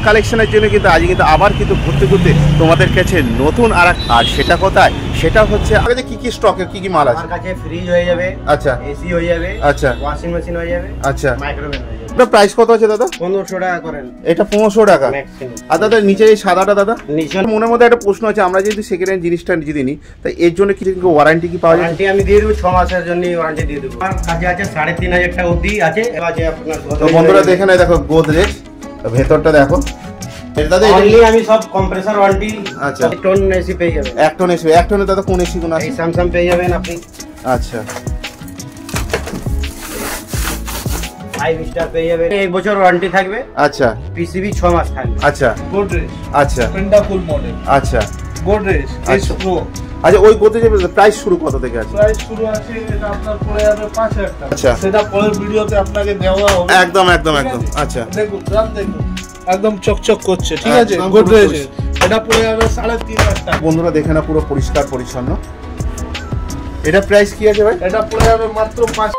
কালেকশনের জন্য কিন্তু আজ কিন্তু আবার কিন্তু ঘুরতে ঘুরতে তোমাদের কাছে নতুন আর সেটা কোথায়, সেটা হচ্ছে আগে কি কি স্টকে কি কি মাল আছে। আমার কাছে ফ্রিজ হয়ে যাবে, আচ্ছা, এসি হয়ে যাবে, আচ্ছা, ওয়াশিং মেশিন হয়ে যাবে, আচ্ছা, মাইক্রোওয়েভ হয়ে যাবে। এটা প্রাইস কত আছে দাদা? 1500 টাকা করেন। এটা 1500 টাকা। আর দাদা নিচে এই সাদাটা দাদা, মনের মধ্যে একটা প্রশ্ন আছে, আমরা যেহেতু সেকেন্ড হ্যান্ড জিনিসটা যদি নিই তাই এর জন্য কি ওয়ারেন্টি কি পাওয়া যায়? ওয়ারেন্টি আমি দিয়ে দেবো 6 মাসের জন্য ওয়ারেন্টি দিয়ে দেবো। আমার কাছে আছে 3500 টাকা অবধি আছে আপনার। তো বন্ধুরা দেখে নাও, দেখো গোদরেজ ভেতরটা দেখো। অনলি আমি সব কম্প্রেসর ওয়ারেন্টি। আচ্ছা, 1 টন এসি পেয়ে যাবেন। 1 টন এসি। 1 টনে দাদা কোন এসি কোন আছে? এই স্যামসাং পেয়ে যাবেন আপনি। আচ্ছা, 5 স্টার পেয়ে যাবেন, 1 বছর ওয়ারেন্টি থাকবে। আচ্ছা, পিসিবি 6 মাস থাকবে। আচ্ছা, গোদরেজ, আচ্ছা, পেন্টাকুল মডেল, আচ্ছা, গোদরেজ এস প্রো। আচ্ছা, ওই গোদরেজের প্রাইস শুরু কত থেকে আছে? প্রাইস শুরু আছে, এটা আপনার পড়ে যাবে 5000 টাকা। আচ্ছা, সেটা পরের ভিডিওতে আপনাকে দেওয়া হবে। একদম একদম একদম। আচ্ছা, দেখুন, দাম দেখুন, একদম চকচক করছে, ঠিক আছে। একদম গোদরেজ এটা পড়ে যাবে 3500 টাকা। বন্ধুরা দেখে না, পুরো পরিষ্কার পরিচ্ছন্ন। এটা প্রাইস কি আছে ভাই? এটা পড়ে যাবে মাত্র 5।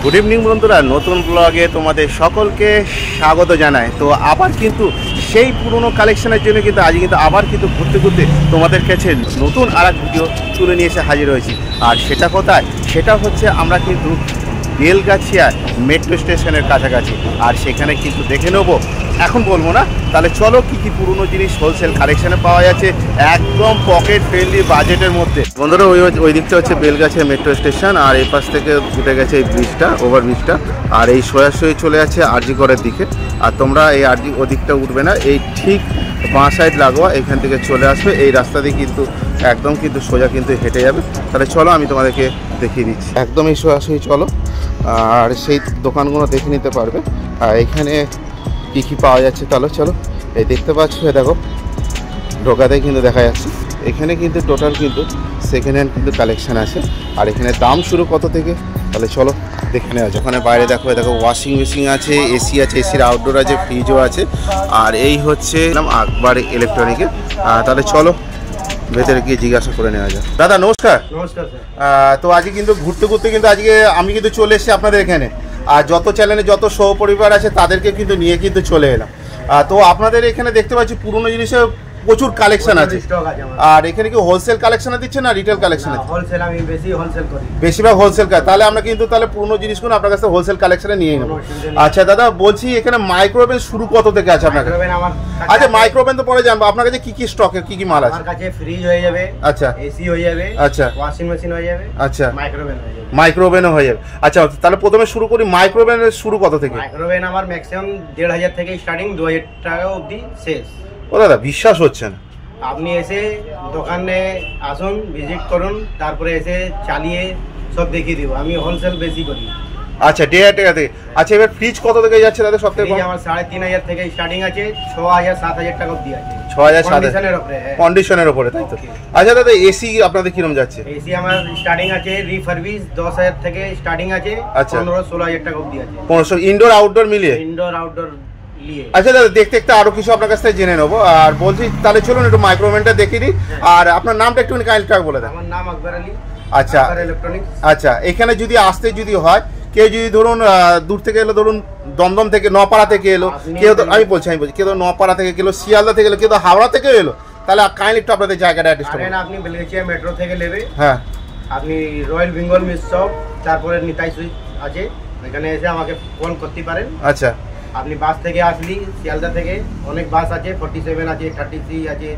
গুড ইভিনিং বন্ধুরা, নতুন ব্লগে তোমাদের সকলকে স্বাগত জানাই। তো আবার কিন্তু সেই পুরনো কালেকশনের জন্য কিন্তু আজ কিন্তু আবার কিন্তু ঘুরতে ঘুরতে তোমাদের কাছে নতুন আর এক ভিডিও তুলে নিয়ে এসে হাজির হয়েছি। আর সেটা কোথায়, সেটা হচ্ছে আমরা কিন্তু বেলগাছিয়া মেট্রো স্টেশনের কাছাকাছি। আর সেখানে কিন্তু দেখে নেবো, এখন বলবো না, তাহলে চলো কি কি পুরনো জিনিস হোলসেল কালেকশনে পাওয়া যাচ্ছে একদম পকেট ফ্রেন্ডলি বাজেটের মধ্যে। বন্ধুরা ওই দিকটা হচ্ছে বেলগাছিয়া মেট্রো স্টেশন, আর এই পাশ থেকে উঠে গেছে এই ব্রিজটা, ওভার ব্রিজটা, আর এই সোজাসুজি চলে যাচ্ছে আরজি করের দিকে। আর তোমরা এই আরজি ওদিকটা উঠবে না, এই ঠিক বাঁ সাইড লাগোয়া এখান থেকে চলে আসবে, এই রাস্তা দিয়ে কিন্তু একদম কিন্তু সোজা কিন্তু হেঁটে যাবে। তাহলে চলো আমি তোমাদেরকে দেখিয়ে দিচ্ছি, একদম এই সোজাসুজি চলো, আর সেই দোকানগুলো দেখে নিতে পারবে। আর এখানে কী কী পাওয়া যাচ্ছে তাহলে চলো। এই দেখতে পাচ্ছ, দেখো ঢোকাতেই কিন্তু দেখা যাচ্ছে এখানে কিন্তু টোটাল কিন্তু সেকেন্ড হ্যান্ড কিন্তু কালেকশান আছে। আর এখানে দাম শুরু কত থেকে, তাহলে চলো দেখে নেওয়া যায়। ওখানে বাইরে দেখো, দেখো ওয়াশিং মেশিন আছে, এসি আছে, এসির আউটডোর আছে, ফ্রিজও আছে। আর এই হচ্ছে আকবর ইলেকট্রনিকের। তাহলে চলো ভেতরে গিয়ে জিজ্ঞাসা করে নেওয়া যায়। দাদা নমস্কার। নমস্কার স্যার। তো আজকে কিন্তু ঘুরতে ঘুরতে কিন্তু আজকে আমি কিন্তু চলে এসেছি আপনাদের এখানে। আর যত চ্যানেলে যত সহপরিবার আছে তাদেরকে কিন্তু নিয়ে কিন্তু চলে এলাম। তো আপনাদের এখানে দেখতে পাচ্ছি পুরনো জিনিসের প্রচুর কালেকশন আছে। আর এখানে কি হোলসেল কালেকশনে দিচ্ছে না রিটেল কালেকশনে? হোলসেল, আমি বেশি হোলসেল করি, বেশিরভাগ হোলসেল। তাহলে আমরা কিন্তু তাহলে পুরনো জিনিসগুলো আপনার কাছে হোলসেল কালেকশনে নিয়ে নেব। আচ্ছা দাদা, বলছি এখানে মাইক্রোওভেন শুরু কত থেকে আছে আপনার কাছে? আচ্ছা, মাইক্রোওভেন তো পরে জানবো, আপনার কাছে কি কি স্টকে কি কি মাল আছে? আমার কাছে ফ্রিজ হয়ে যাবে, আচ্ছা, এসি হয়ে যাবে, আচ্ছা, ওয়াশিং মেশিন হয়ে যাবে, আচ্ছা, মাইক্রোওয়েভ হয়ে যাবে। মাইক্রোওভেনও হয়ে যাবে। আচ্ছা, তাহলে প্রথমে শুরু করি মাইক্রোওভেনের শুরু কত থেকে? মাইক্রোওয়েভ আমার ম্যাক্সিমাম 1500 থেকে স্টার্টিং, 2000 টাকা অবধি শেষ। ও দাদা বিশ্বাস হচ্ছে না। আপনি এসে দোকানে আসুন, ভিজিট করুন, তারপরে এসে চালিয়ে সব দেখিয়ে দিব। আমি হোলসেল বেশি করি। আচ্ছা, 1500 টাকা থেকে। আচ্ছা, এবার ফ্রিজ কত থেকে যাচ্ছে দাদা সব থেকে? আমার 3500 থেকে স্টার্টিং আছে, 6000 7000 টাকা অবধি আছে। 6000 কন্ডিশনের উপরে, কন্ডিশনের উপরে, তাই তো? আচ্ছা দাদা, এসি আপনাদের কিরকম যাচ্ছে? এসি আমার স্টার্টিং আছে রিফারবিশ 10000 থেকে স্টার্টিং আছে, 15-16 টাকা অবধি আছে। 1500 ইনডোর আউটডোর মিলিয়ে? ইনডোর আউটডোর নিয়ে। আচ্ছা দাদা, দেখতে দেখতে আরো কিছু আপনার কাছ থেকে জেনে নেবো। আর বলছি তাহলে চলুন একটু মাইক্রোওভেনটা দেখিয়ে দিই। আর আপনার নামটা একটু কাইন্ডলি বলে দেন। আমার নাম আকবর আলী। আচ্ছা, ইলেকট্রনিক্স। আচ্ছা, এখানে যদি আসতে যদি হয় কেউ, যদি ধরুন দূর থেকে এলো, ধরুন দমদম থেকে, নপাড়া থেকে এলো কেউ, তো আমি বলছি কেউ তো নপাড়া থেকে গেলো, শিয়ালদা থেকে এলো, কেউ তো হাওড়া থেকে এলো, তাহলে কাইন্ডলি একটু আপনাদের জায়গাটা অ্যাড্রেস করুন। আপনি বেলগাছিয়া মেট্রো থেকে নেবে, হ্যাঁ, আপনি রয়্যাল বেঙ্গল মিট শপ, তারপরে নিতাই সুইচ আছে, এখানে এসে আমাকে ফোন করতে পারেন। আচ্ছা, আপনি বাস থেকে আসলি, শিয়ালদা থেকে অনেক বাস আছে, 47 আছে, 33 আছে,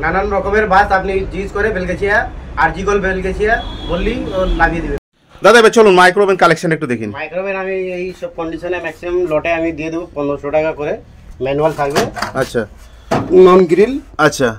নানান রকমের বাস। আপনি জিজ্ঞেস করে বেলগাছিয়া আরজি কল বেলগাছিয়া বললি ও লাগিয়ে দেবে। দাদা এবার চলুন মাইক্রোওভেন কালেকশন একটু দেখিন। মাইক্রোওয়েভ আমি এই সব কন্ডিশনে ম্যাক্সিমাম লটে আমি দিয়ে দেবো 1500 টাকা করে। ম্যানুয়াল থাকবে, আচ্ছা, নন গ্রিল, আচ্ছা,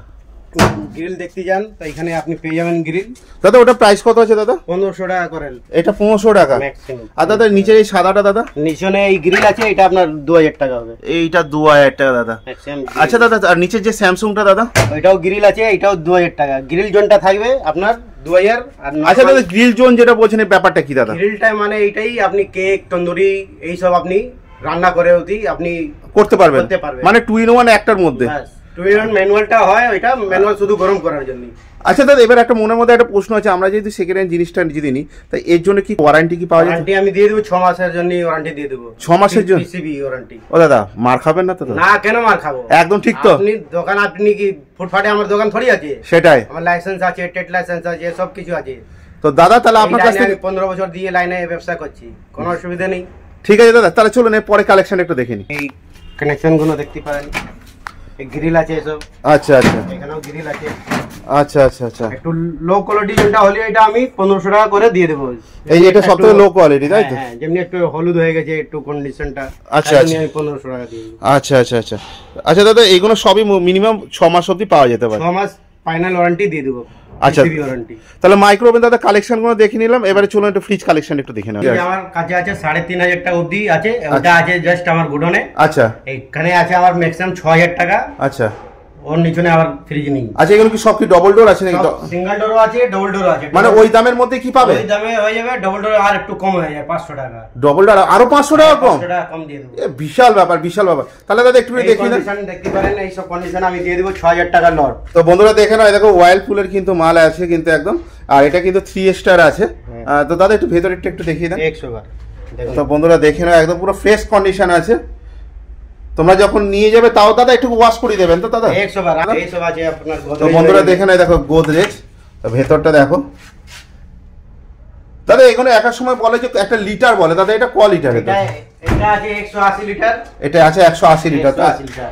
গ্রিল দেখতে যান তো এখানে আপনি পেয়ে যাবেন গ্রিল দাদা ওটা প্রাইস কত আছে দাদা? 1500 টাকা করেন এটা 1500 টাকা। ম্যাক্সিমাম। আর দাদা নিচের এই সাদাটা দাদা? নিচনে এই গ্রিল আছে, এটা আপনার 2000 টাকা হবে। এইটা 2000 টাকা দাদা। ম্যাক্সিমাম। আচ্ছা দাদা, আর নিচের যে স্যামসাংটা দাদা? ওইটাও গ্রিল আছে, এটাও 2000 টাকা। গ্রিল জোনটা থাকবে আপনার 2000। আর আচ্ছা দাদা, গ্রিল জোন যেটা বলছেন এই ব্যাপারটা কি দাদা? গ্রিলটা মানে এইটাই, আপনি কেক, তন্দুরি এইসব আপনি রান্না করে অতি আপনি করতে পারবেন, করতে পারবেন। মানে 2 in 1 একটার মধ্যে। ব্যাস 2 in 1 ম্যানুয়ালটা হয়, ওইটা ম্যানুয়াল শুধু গরম করার জন্য। আচ্ছা দাদা, এবার একটা মনের মধ্যে একটা প্রশ্ন আছে, আমরা যেহেতু সেকেন্ড হ্যান্ড জিনিসটা যদি নিই তাই এর জন্য কি ওয়ারেন্টি কি পাওয়া যায়? ওয়ারেন্টি আমি দিয়ে দেবো 6 মাসের জন্য, ওয়ারেন্টি দিয়ে দেবো 6 মাসের জন্য পিসিবি ওয়ারেন্টি। ও দাদা মার খাবেন না তো দাদা? না, কেন মার খাবো? একদম ঠিক তো? আপনি দোকান, আপনি কি ফুটফাটে আমার দোকান থোড়ি আছে? সেটাই। আমার লাইসেন্স আছে, টেট লাইসেন্স আছে, সব কিছু আছে। তো দাদা তাহলে আপনার কাছ থেকে 15 বছর দিয়ে লাইনে ব্যবসা করছি, কোনো অসুবিধা নেই। ঠিক আছে দাদা, তাহলে চলুন পরে কালেকশন একটু দেখে নিই। এই কানেকশন গুলো দেখতে পারেন, এই গ্রিল আছে এসব। আচ্ছা আচ্ছা এখানেও গ্রিল আছে। আচ্ছা আচ্ছা আচ্ছা। একটু লো কোয়ালিটি যেটা হলে এটা আমি 1500 টাকা করে দিয়ে দেবো। এই এটা সবথেকে লো কোয়ালিটি তাই তো? হ্যাঁ, যেমনি একটু হলুদ হয়ে গেছে একটু কন্ডিশনটা, আচ্ছা, তাই আচ্ছা। আমি 1500 টাকা দিয়ে দেবো। আচ্ছা আচ্ছা আচ্ছা আচ্ছা দাদা, এইগুলো সবই মিনিমাম 6 মাস অবধি পাওয়া যেতে পারে? 6 মাস ফাইনাল ওয়ারেন্টি দিয়ে দেবো। আচ্ছা ওয়ারেন্টি। তাহলে মাইক্রো ওভেন দাদা কালেকশন গুলো দেখে নিলাম, এবারে চলুন একটু ফ্রিজ কালেকশন একটু দেখে নেব। আমার কাছে আছে 3500 টাকা অবধি আছে, ওটা আছে জাস্ট আমার গুডনে। আচ্ছা। এখানে আছে আমার ম্যাক্সিমাম 6000 টাকা। আচ্ছা। ওর নিচনে আবার ফ্রিজ নেই। আচ্ছা, এগুলো কি সব কি ডবল ডোর আছে নাকি? সিঙ্গেল ডোরও আছে, ডাবল ডোরও আছে। মানে ওই দামের মধ্যে কি পাবে? ওই দামে হয়ে যাবে, ডাবল ডোর আর একটু কম হয়ে যাবে 500 টাকা। ডবল ডোর আরো 500 টাকা কম? 500 টাকা কম দিয়ে দেবো। বিশাল ব্যাপার, বিশাল ব্যাপার। তাহলে দাদা একটু এই দেখি না। কন্ডিশন দেখতে পারেন, এই সব কন্ডিশন আমি দিয়ে দেবো 6000 টাকা লট। তো বন্ধুরা দেখে নাও, দেখো ওয়াইল্ডপুলের কিন্তু মাল আছে কিন্তু একদম, আর এটা কিন্তু 3 স্টার আছে। তো দাদা একটু ভেতরেরটা একটু দেখিয়ে দেন। 100 বার দেখুন। তো বন্ধুরা দেখে নাও, একদম পুরো ফ্রেশ কন্ডিশন আছে। তোমরা যখন নিয়ে যাবে তাও দাদা একটু ওয়াশ করে দেবেন তো দাদা? 100 বার 100 আছে আপনার। তো বন্ধুরা দেখে নাও, দেখো গোদরেজ, তো ভেতরটা দেখো দাদা। এখানে একার সময় বলে যে একটা লিটার বলে দাদা, এটা ক লিটার? এটা আছে 180 লিটার। এটা আছে 180 লিটার। 180 লিটার।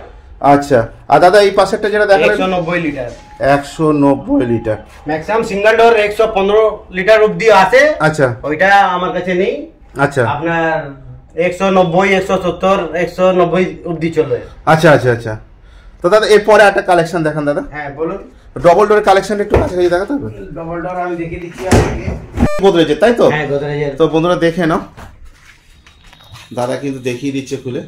আচ্ছা। আর দাদা এই পাশেরটা যেটা দেখালেন? 190 litre. 190 litre. Maximum single door 115 litre অবধি আছে। আচ্ছা। ওইটা আমার কাছে নেই। আচ্ছা। আপনার 190, 170, 190 অবধি চলে। আচ্ছা আচ্ছা আচ্ছা। তো দাদা এরপরে একটা কালেকশন দেখান দাদা। হ্যাঁ বলুন। ডবল ডোরের কালেকশন একটু কাছাকাছি দেখাতে হবে? ডবল ডোর আমি দেখিয়ে দিচ্ছি আপনাকে। গোদরেজের তাই তো? হ্যাঁ গোদরেজের। তো বন্ধুরা দেখে নাও, দাদা কিন্তু দেখিয়ে দিচ্ছে খুলে।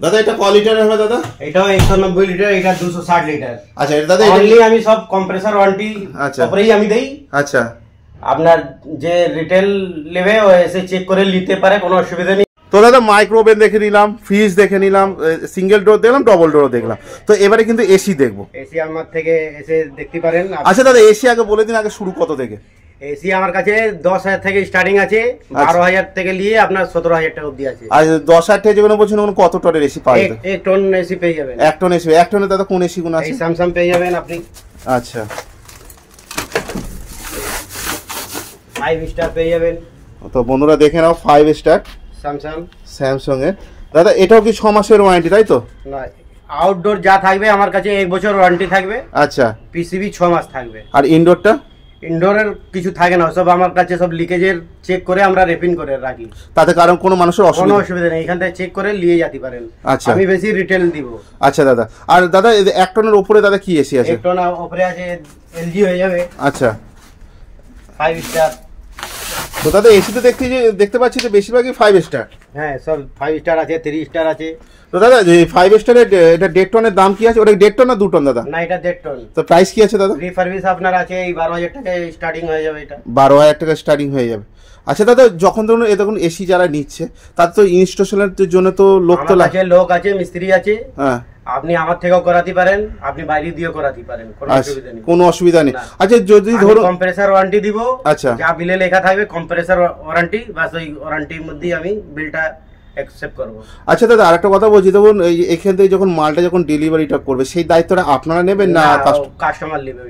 দাদা এটা ক লিটার হবে দাদা? এটাও 190 লিটার, এটা 260 লিটার। আচ্ছা এটা দাদা অনলি আমি সব কম্প্রেসর ওয়ারেন্টি আচ্ছা উপরেই আমি দেই। আচ্ছা। আপনার যে রিটেল নেবে ও এসে চেক করে নিতে পারে, কোনো অসুবিধা নেই। তো দাদা মাইক্রো ওভেন দেখে নিলাম, ফ্রিজ দেখে নিলাম, সিঙ্গেল ডোর দেখলাম, ডবল ডোরও দেখলাম। তো এবারে কিন্তু এসি দেখবো। এসি আমার থেকে এসে দেখতে পারেন। আচ্ছা দাদা, এসি আগে বলে দিন, আগে শুরু কত থেকে? এসি আমার কাছে 10,000 থেকে স্টার্টিং আছে, 12,000 থেকে নিয়ে আপনার 17,000 টাকা অবধি আছে। আর 10,000 থেকে যেগুলো বলছেন ওগুলো কত টনের এসি পাওয়া যাবে? 1 টন এসি পেয়ে যাবেন। 1 টন এসি। 1 টনে দাদা কোন এসি গুলো আছে? এই স্যামসাং পেয়ে যাবেন আপনি। আচ্ছা। 5 স্টার পেয়ে যাবেন। তো বন্ধুরা দেখে নাও 5 স্টার স্যামসাং এর। দাদা এটাও কি 6 মাসের ওয়ারেন্টি তাই তো? না, আউটডোর যা থাকবে আমার কাছে 1 বছর ওয়ারেন্টি থাকবে। আচ্ছা। পিসিবি 6 মাস থাকবে। আর ইনডোরটা? ইনডোরের কিছু থাকে না, সব আমার কাছে সব লিকেজের চেক করে আমরা রেপিং করে রাখি। তাতে কারণ কোনো মানুষের কোনো অসুবিধা? অসুবিধা নেই, এখান থেকে চেক করে নিয়ে যেতে পারেন। আচ্ছা। আমি বেশি রিটেল দিব। আচ্ছা দাদা। আর দাদা 1 টনের উপরে দাদা কি এসি আছে? 1 টন উপরে আছে এলজি হয়ে যাবে। আচ্ছা। 5 স্টার। তো দাদা এসি তো দেখতে পাচ্ছি তো বেশিরভাগই 5 স্টার। হ্যাঁ সব 5 স্টার আছে, 3 স্টার আছে। তো দাদা 5 স্টারের এটা 1.5 টনের দাম কি আছে? ওটা 1.5 টন না 2 টন দাদা? না, এটা 1.5 টন। তো প্রাইস কি আছে দাদা? রিসার্ভিস আপনার আছে এই 12,000 টাকা স্টার্টিং হয়ে যাবে। এটা 12,000 টাকা স্টার্টিং হয়ে যাবে। আচ্ছা দাদা, যখন ধরুন দেখুন এসি যারা নিচ্ছে তার তো ইনস্টলেশনের জন্য তো লোক তো আছে, লোক আছে, মিস্ত্রি আছে। হ্যাঁ। আপনি আমার থেকেও করাতে পারেন, আপনি বাইরে দিয়েও করাতে পারেন, কোনো অসুবিধা নেই। কোনো অসুবিধা নেই। আচ্ছা যদি ধরুন কম্প্রেসার ওয়ারেন্টি দিব। আচ্ছা। যা বিলে লেখা থাকবে কম্প্রেসার ওয়ারেন্টি, বাস ওই ওয়ারেন্টির মধ্যেই আমি বিলটা অ্যাকসেপ্ট করব। আচ্ছা দাদা আরেকটা কথা বলছি, দেখুন এখান থেকে যখন মালটা যখন ডেলিভারিটা করবে সেই দায়িত্বটা আপনারা নেবেন না কাস্টমার নেবে?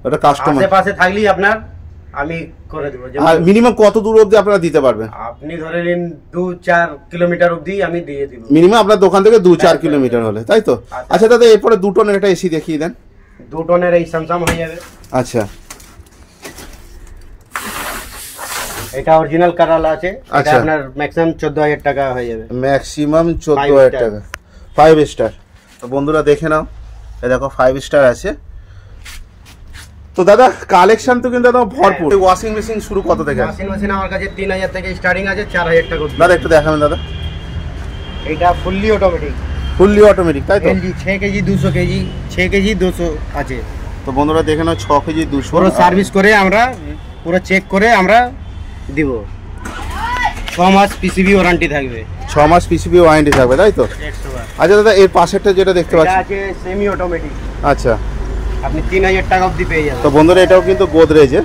ওটা কাস্টমার। আশেপাশে থাকলেই আপনার আমি করে দেবো। আর মিনিমাম কত দূর অবধি আপনারা দিতে পারবেন? আপনি ধরে নিন 2-4 কিলোমিটার অবধি আমি দিয়ে দিব। মিনিমাম আপনার দোকান থেকে 2-4 কিলোমিটার হলে, তাই তো? আচ্ছা দাদা এরপরে 2 টনের একটা এসি দেখিয়ে দেন। 2 টনের এই স্যামসাং হয়ে যাবে। আচ্ছা। এটা অরিজিনাল কালার আছে। এটা আচ্ছা। আপনার ম্যাক্সিমাম 14,000 টাকা হয়ে যাবে। ম্যাক্সিমাম 14,000 টাকা 5 স্টার। তো বন্ধুরা দেখে নাও, এই দেখো 5 স্টার আছে। তো দাদা কালেকশন তো কিন্তু একদম ভরপুর। ওয়াশিং মেশিন শুরু কত থেকে আছে? ওয়াশিং মেশিন আমার কাছে 3000 থেকে স্টার্টিং আছে, 4000 টাকা অবধি। দাদা একটু দেখাবেন দাদা। এটা ফুললি অটোমেটিক, ফুললি অটোমেটিক তাই তো? এলজি 6 কেজি 200 কেজি 6 কেজি 200 আছে। তো বন্ধুরা দেখে নাও 6 কেজি 200 পুরো সার্ভিস করে আমরা পুরো চেক করে আমরা দিব। 6 মাস পিসিবি ওয়ারেন্টি থাকবে। 6 মাস পিসিবি ওয়ারেন্টি থাকবে তাই তো? 100 আচ্ছা দাদা এর পাশেরটা যেটা দেখতে এটা পাচ্ছি আছে সেমি অটোমেটিক, আচ্ছা আপনি 3000 টাকা অবধি পেয়ে যাবেন। তো বন্ধুরা এটাও কিন্তু গোদরেজের।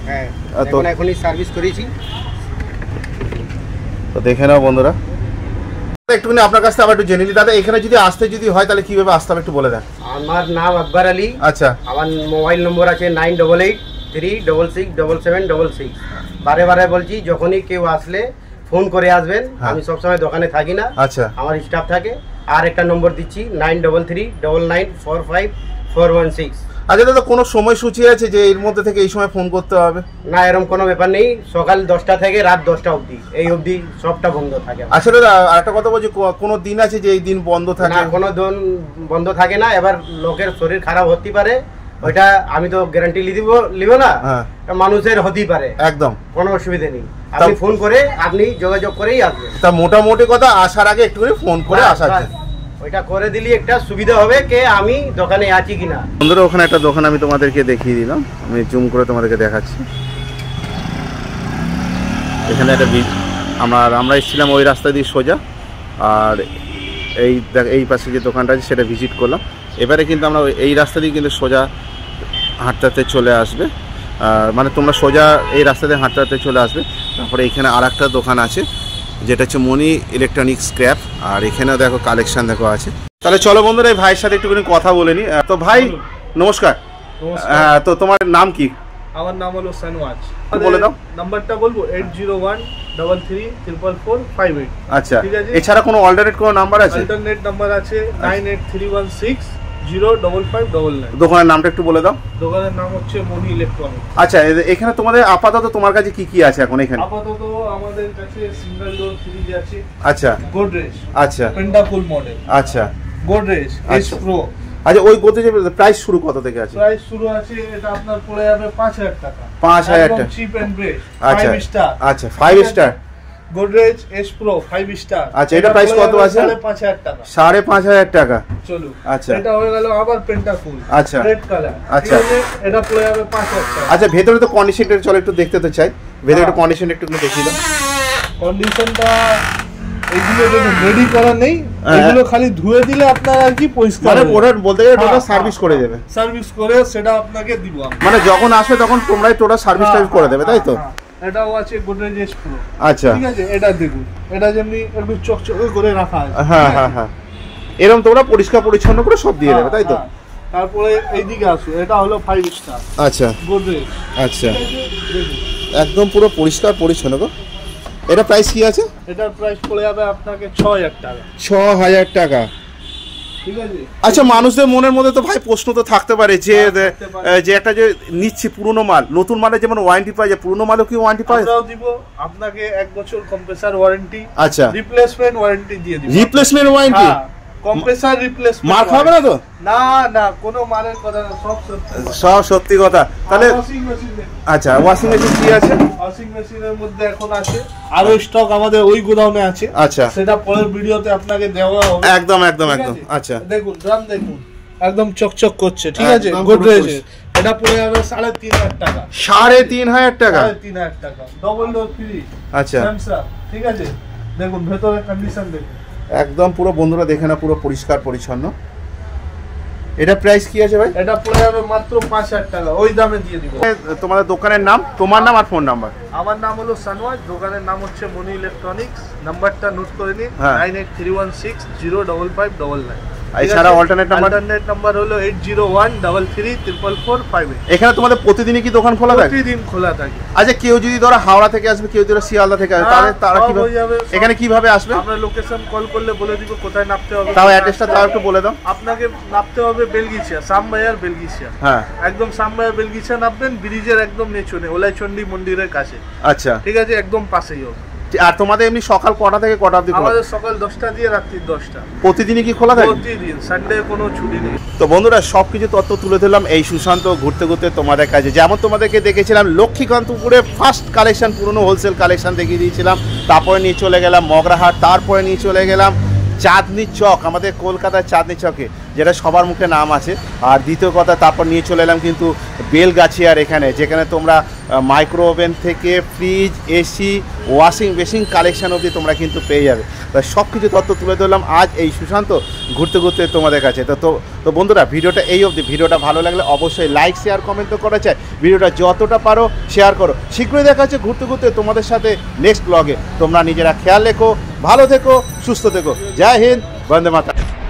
হ্যাঁ তো এখনই সার্ভিস করেছি। তো দেখে নাও বন্ধুরা। একটুখানি আপনার কাছ থেকে আবার একটু জেনে নিই দাদা, এখানে যদি আসতে যদি হয় তাহলে কিভাবে আসতে হবে একটু বলে দেন। আমার নাম আকবর আলী। আচ্ছা আমার মোবাইল নম্বর আছে 9883667766। বারে বারে বলছি, যখনই কেউ আসলে ফোন করে আসবেন। আমি সবসময় দোকানে থাকি না, আচ্ছা আমার স্টাফ থাকে। আর একটা নম্বর দিচ্ছি 9339945416। আচ্ছা দাদা কোনো সময়সূচি আছে যে এর মধ্যে থেকে এই সময় ফোন করতে হবে? না, এরকম কোনো ব্যাপার নেই। সকাল 10টা থেকে রাত 10টা অবধি, এই অবধি সবটা বন্ধ থাকে। আচ্ছা দাদা আরেকটা কথা বলছি, কোনো দিন আছে যে এই দিন বন্ধ থাকে? না, কোনো দিন বন্ধ থাকে না। এবার লোকের শরীর খারাপ হতে পারে, ওইটা আমি তো গ্যারান্টি লিব না। মানুষের হতেই পারে, একদম কোনো অসুবিধা নেই। আপনি ফোন করে আপনি যোগাযোগ করেই আসবেন। তা মোটামুটি কথা আসার আগে একটু ফোন করে আসা যায়, ওইটা করে দিলে একটা সুবিধা হবে কে আমি দোকানে আছি কিনা। বন্ধুরা ওখানে একটা দোকান আমি তোমাদেরকে দেখিয়ে দিলাম, আমি জুম করে তোমাদেরকে দেখাচ্ছি। এখানে একটা আমরা এসেছিলাম ওই রাস্তা দিয়ে সোজা, আর এই পাশে যে দোকানটা আছে সেটা ভিজিট করলাম। এবারে কিন্তু আমরা এই রাস্তা দিয়ে কিন্তু সোজা হাঁটতে হাঁটতে চলে আসবে, মানে তোমরা সোজা এই রাস্তা দিয়ে হাঁটতে হাঁটতে চলে আসবে। তারপরে এখানে আর একটা দোকান আছে যেটা হচ্ছে মনি ইলেকট্রনিক স্ক্র্যাপ, আর এখানেও দেখো কালেকশন দেখো আছে। তাহলে চলো বন্ধুরা এই ভাইয়ের সাথে একটুখানি কথা বলে নি। তো ভাই নমস্কার। তো তোমার নাম কি? আমার নাম হলো সানওয়াজ। বলে দাও নাম্বারটা বলবো 8013344558। আচ্ছা, ঠিক আছে। এছাড়া কোনো অল্টারনেট কোনো নাম্বার আছে? অল্টারনেট নাম্বার আছে 9831600599। দোকানের নামটা একটু বলে দাও। দোকানের নাম হচ্ছে মনি ইলেকট্রনিক। আচ্ছা, এখানে তোমাদের আপাতত তোমার কাছে কি কি আছে এখন এখানে? আপাতত আমাদের কাছে সিঙ্গেল ডোর ফ্রিজ আছে। আচ্ছা গোদরেজ, আচ্ছা পেন্ডাকুল মডেল, আচ্ছা গোদরেজ এস প্রো। আচ্ছা, ওই গোদরেজের প্রাইস শুরু কত থেকে আছে? প্রাইস শুরু আছে, এটা আপনার পড়ে যাবে 5000 টাকা। 5000 টাকা, চিপ এন্ড বেস্ট। আচ্ছা 5 স্টার। আচ্ছা 5 star Godrej S pro 5 star. আচ্ছা, এটা প্রাইস কত আছে? 5500 টাকা। 5500 টাকা। চলো, আচ্ছা এটা হয়ে গেল আবার পেন্টাকুল। আচ্ছা রেড কালার। আচ্ছা, এটা পড়ে যাবে 5000 টাকা। আচ্ছা, ভেতরে তো কন্ডিশনটা চলো একটু দেখতে তো চাই, ভেতরে একটু কন্ডিশন একটু দেখিয়ে দাও। কন্ডিশনটা এগুলো রেডি করা নেই, এগুলো খালি ধুয়ে দিলে আপনার আর কি পরিষ্কার, মানে ওরা বলতে গেলে টোটাল সার্ভিস করে দেবে। সার্ভিস করে সেটা আপনাকে দিব আমি। মানে যখন আসবে তখন তোমরাই টোটাল সার্ভিস করে দেবে তাই তো? এটাও আছে গোদরেজ এস প্রো। আচ্ছা ঠিক আছে, এটা দেখুন, এটা যেমনি একটু চকচকে করে রাখা আছে। হ্যাঁ হ্যাঁ হ্যাঁ, এরকম তোমরা পরিষ্কার পরিচ্ছন্ন করে সব দিয়ে দেবে তাই তো? তারপরে এইদিকে আসো, এটা হলো 5 স্টার। আচ্ছা গোদরেজ। আচ্ছা, দেখুন একদম পুরো পরিষ্কার পরিচ্ছন্ন গো। এটা প্রাইস কি আছে? এটার প্রাইস পড়ে যাবে আপনাকে 6000 টাকা। 6000 টাকা। ঠিক আছে। আচ্ছা, মানুষদের মনের মধ্যে তো ভাই প্রশ্ন তো থাকতে পারে যে একটা যে নিচ্ছি পুরনো মাল, নতুন মালে যেমন ওয়ারেন্টি পাওয়া যায়, পুরনো মালও কি ওয়ারেন্টি পাওয়া যায়? আমরাও দিব আপনাকে 1 বছর কম্প্রেসার ওয়ারেন্টি। আচ্ছা, রিপ্লেসমেন্ট ওয়ারেন্টি দিয়ে দিব। Replacement warranty? Compressor replacement. মার খাবে না তো? না না, কোনো মালের কথা না, সব সত্যি। সব সত্যি কথা। তাহলে ওয়াশিং মেশিন। আচ্ছা, ওয়াশিং মেশিন কি আছে? ওয়াশিং মেশিনের মধ্যে এখন আছে আরো স্টক আমাদের ওই গোডাউনে আছে। আচ্ছা, সেটা পরের ভিডিওতে আপনাকে দেওয়া হবে। একদম একদম একদম। আচ্ছা দেখুন, দাম দেখুন, একদম চকচক করছে। ঠিক আছে, একদম গোদরেজ এটা পড়ে যাবে 3500 টাকা। 3500 টাকা? 3500 টাকা। Double door fridge. আচ্ছা স্যামসাং। ঠিক আছে, দেখুন ভেতরে কন্ডিশন দেখুন, একদম পুরো বন্ধুরা দেখে না, পুরো পরিষ্কার পরিচ্ছন্ন। এটা প্রাইস কি আছে ভাই? এটা পড়ে যাবে মাত্র 5000 টাকা, ওই দামে দিয়ে দিব। তোমাদের দোকানের নাম, তোমার নাম আর ফোন নাম্বার? আমার নাম হলো সানওয়াজ, দোকানের নাম হচ্ছে মনি ইলেকট্রনিক্স। নাম্বারটা নোট করে নিন, হ্যাঁ। 9831605599। এছাড়া অল্টারনেট নাম্বার? অল্টারনেট নাম্বার হলো 8013344458। এখানে তোমাদের প্রতিদিনই কি দোকান খোলা থাকে? প্রতিদিন খোলা থাকে। আচ্ছা, কেউ যদি ধরো হাওড়া থেকে আসবে, কেউ যদি শিয়ালদা থেকে আসবে, তারা সব কিভাবে হয়ে যাবে, সব। এখানে কিভাবে আসবে? আমরা লোকেশন কল করলে বলে দিব কোথায় নামতে হবে। তাও অ্যাড্রেসটা তাও একটু বলে দাও। আপনাকে নামতে হবে বেলগিছিয়া, শ্যামবাজার বেলগিছিয়া। হ্যাঁ, একদম শ্যামবাজার বেলগিছিয়া নামবেন, ব্রিজের একদম নিচনে ওলাইচন্ডী মন্দিরের কাছে। আচ্ছা ঠিক আছে, একদম পাশেই হবে। আর তোমাদের এমনি সকাল কটা থেকে কটা অবধি খোলা? আমাদের সকাল 10টা দিয়ে রাত্রি 10টা, প্রতিদিনই কি খোলা থাকে? প্রতিদিন, সানডে কোনো ছুটি নেই। তো বন্ধুরা সব কিছু তথ্য তুলে দিলাম এই সুশান্ত ঘুরতে ঘুরতে তোমাদের কাছে। যেমন তোমাদেরকে দেখেছিলাম লক্ষ্মীকান্তপুরে ফার্স্ট কালেকশন, পুরনো হোলসেল কালেকশন দেখিয়ে দিয়েছিলাম, তারপরে নিয়ে চলে গেলাম মগরাহাট, তারপরে নিয়ে চলে গেলাম চাঁদনি চক, আমাদের কলকাতার চাঁদনি চকে, যেটা সবার মুখে নাম আছে। আর দ্বিতীয় কথা, তারপর নিয়ে চলে এলাম কিন্তু বেলগাছিয়ার এখানে, যেখানে তোমরা মাইক্রো ওভেন থেকে fridge, AC, washing machine collection অবধি তোমরা কিন্তু পেয়ে যাবে। তা সব কিছু তথ্য তুলে ধরলাম আজ এই সুশান্ত ঘুরতে ঘুরতে তোমাদের কাছে। তো বন্ধুরা ভিডিওটা এই অবধি। ভিডিওটা ভালো লাগলে অবশ্যই লাইক, শেয়ার, কমেন্ট তো করা চাই। ভিডিওটা যতটা পারো শেয়ার করো। শীঘ্রই দেখা হচ্ছে ঘুরতে ঘুরতে তোমাদের সাথে নেক্সট ব্লগে। তোমরা নিজেরা খেয়াল রেখো, ভালো থেকো, সুস্থ থেকো। জয় হিন্দ, বন্দে মাতরম।